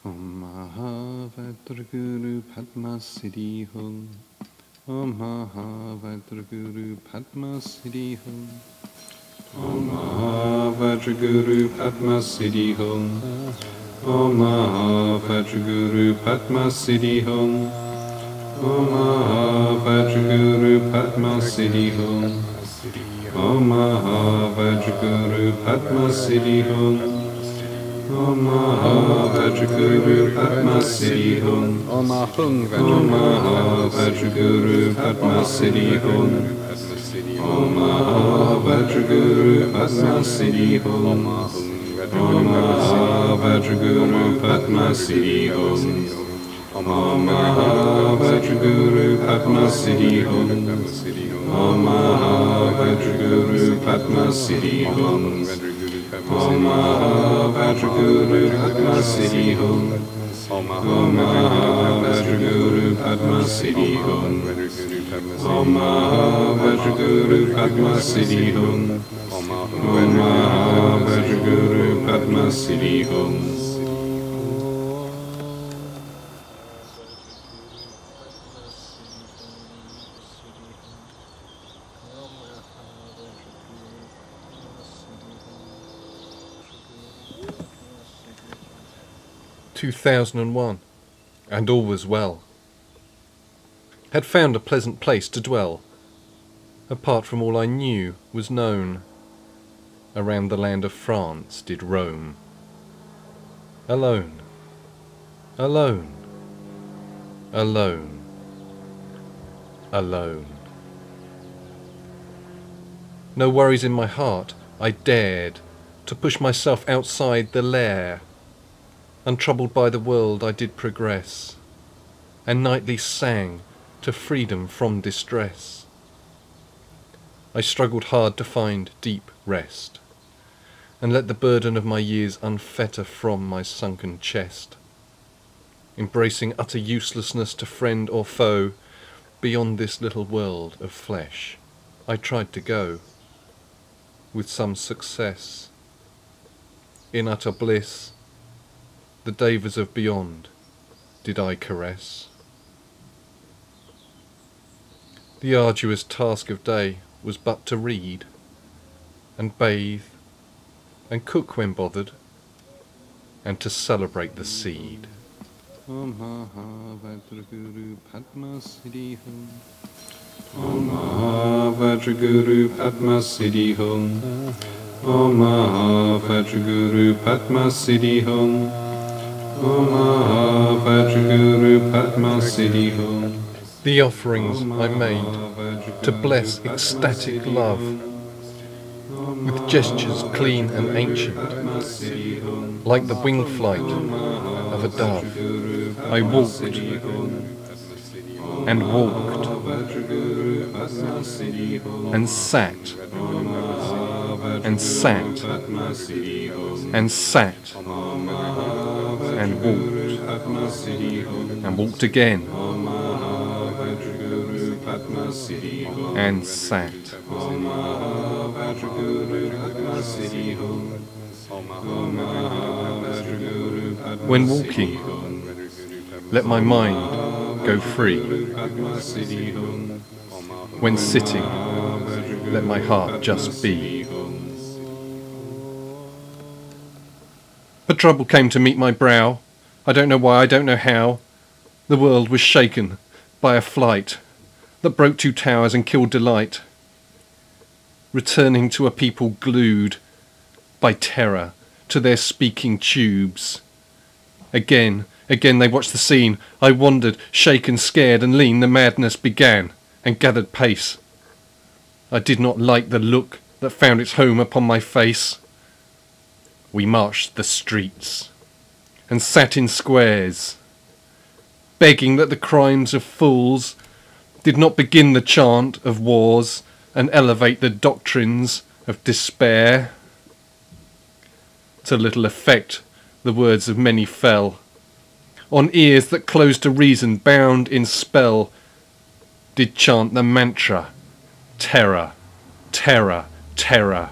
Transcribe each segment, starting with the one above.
Om Mahavajraguru Padma Siddhi Hum. Om Mahavajraguru Padma Siddhi Hum. Om Mahavajraguru Padma Siddhi Hum. Om Mahavajraguru Padma Siddhi Hum. Om Mahavajraguru Padma Siddhi Hum. Om Mahavajraguru Padma Siddhi Hum. Om Mahavajraguru Padma Siddhi Hum. Om Mahavajraguru Padma Siddhi Hum. Om Mahavajraguru Padma Siddhi Hum. Om Mahavajraguru Padma Siddhi Hum. Om Mahavajraguru Padma Siddhi Hum. Om Mahavajraguru Padma Siddhi Hum. Om Mahavajraguru Padma Siddhi Hum. Om Mahavajraguru Padma Siddhi Hum. Om Mahavajraguru Padma Siddhi Hum. Om Mahavajraguru Padma Siddhi Hum. (2001), and all was well. Had found a pleasant place to dwell. Apart from all I knew was known. Around the land of France did roam. Alone, alone, alone, alone. No worries in my heart, I dared to push myself outside the lair. Untroubled by the world I did progress, and nightly sang to freedom from distress. I struggled hard to find deep rest, and let the burden of my years unfetter from my sunken chest. Embracing utter uselessness to friend or foe, beyond this little world of flesh, I tried to go, with some success. In utter bliss, the davers of beyond did I caress. The arduous task of day was but to read, and bathe, and cook when bothered, and to celebrate the seed. Om Mahavajraguru Padma Siddhi Hum. Om Mahavajraguru Padma Siddhi Hum. Om Mahavajraguru Padma Siddhi Hum. Om Mahavajraguru Padma Siddhi Hum. The offerings I made to bless ecstatic love, with gestures clean and ancient, like the wing flight of a dove, I walked and walked and sat and sat and sat and walked again and sat. When walking, let my mind go free. When sitting, let my heart just be. But trouble came to meet my brow. I don't know why, I don't know how. The world was shaken by a flight that broke two towers and killed delight. Returning to a people glued by terror to their speaking tubes. Again they watched the scene. I wandered, shaken, scared and lean. The madness began and gathered pace. I did not like the look that found its home upon my face. We marched the streets and sat in squares, begging that the crimes of fools did not begin the chant of wars and elevate the doctrines of despair. To little effect the words of many fell on ears that closed to reason, bound in spell, did chant the mantra, terror, terror, terror,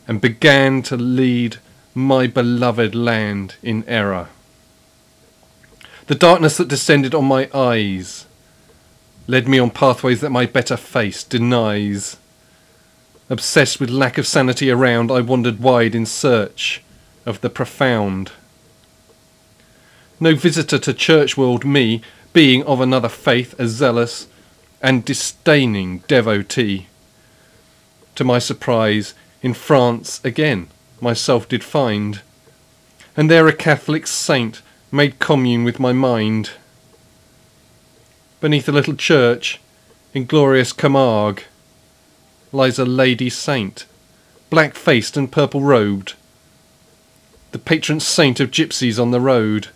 and began to lead my beloved land in error. The darkness that descended on my eyes led me on pathways that my better face denies. Obsessed with lack of sanity around, I wandered wide in search of the profound. No visitor to church world me, being of another faith, a zealous and disdaining devotee. To my surprise, in France again myself did find, and there a Catholic saint made commune with my mind. Beneath a little church, in glorious Camargue, lies a lady saint, black-faced and purple-robed, the patron saint of gypsies on the road.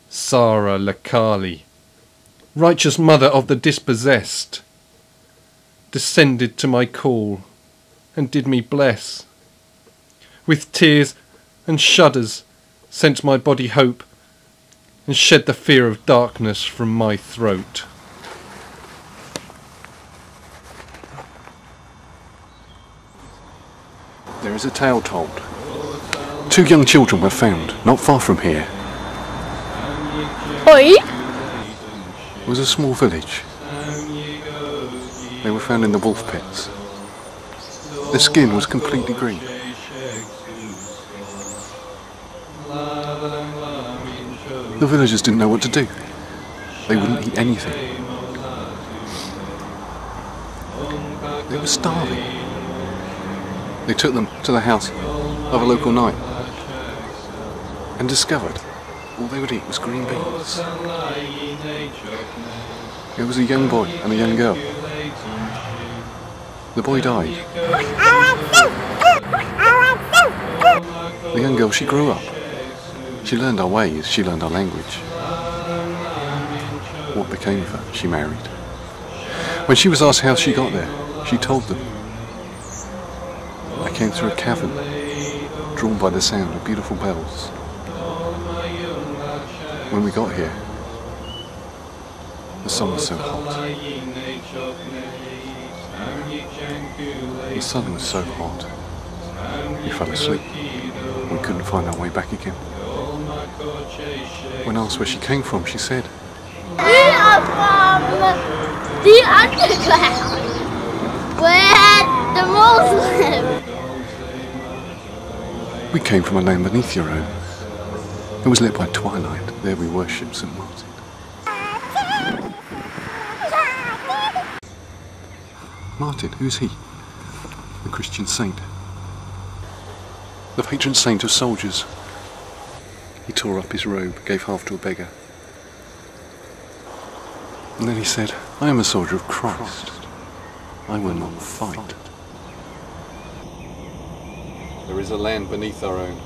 Sara Lakali, righteous mother of the dispossessed, descended to my call and did me bless. With tears and shudders sent my body hope, and shed the fear of darkness from my throat. There is a tale told. 2 young children were found not far from here. Oi! It was a small village. They were found in the wolf pits. Their skin was completely green. The villagers didn't know what to do. They wouldn't eat anything. They were starving. They took them to the house of a local knight and discovered all they would eat was green beans. It was a young boy and a young girl. The boy died. The young girl, she grew up. She learned our ways, she learned our language. What became of her? She married. When she was asked how she got there, she told them, "I came through a cavern, drawn by the sound of beautiful bells. When we got here, the sun was so hot. The sun was so hot, we fell asleep. We couldn't find our way back again. When asked where she came from, she said, We are from the underground, where the moles live. "We came from a land beneath your own. It was lit by twilight. There we worshipped St. Martin." Martin, who's he? The Christian saint. The patron saint of soldiers. He tore up his robe, gave half to a beggar. And then he said, "I am a soldier of Christ. I will not fight." There is a land beneath our own,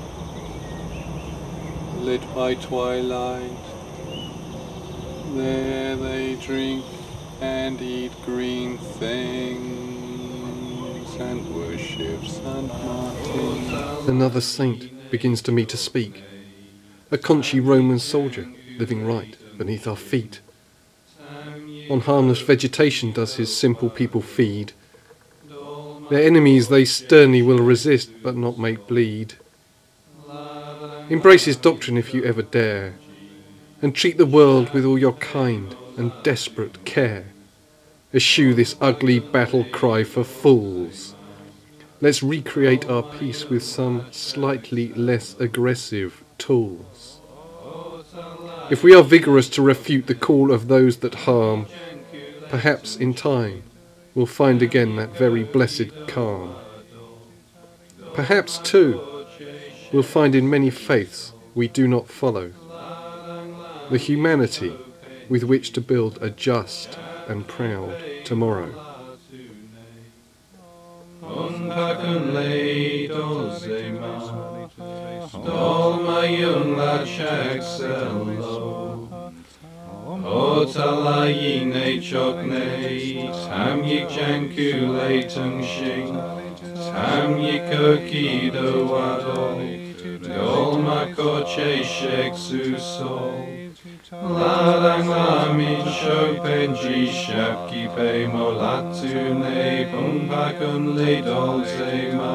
lit by twilight. There they drink and eat green things and worship St. Martin. Another saint begins to me to speak, a conchy Roman soldier living right beneath our feet. On harmless vegetation does his simple people feed. Their enemies they sternly will resist, but not make bleed. Embrace his doctrine if you ever dare, and treat the world with all your kind and desperate care. Eschew this ugly battle cry for fools. Let's recreate our peace with some slightly less aggressive tools. If we are vigorous to refute the call of those that harm, perhaps in time we'll find again that very blessed calm. Perhaps, too, we'll find in many faiths we do not follow the humanity with which to build a just and proud tomorrow. O talaine chokne, tam yik jankule tung shing, tam yik okido wado, dolma koche shek suso, ladang lamin shopen jishap kipe molatune, pumpakun le dolze ma,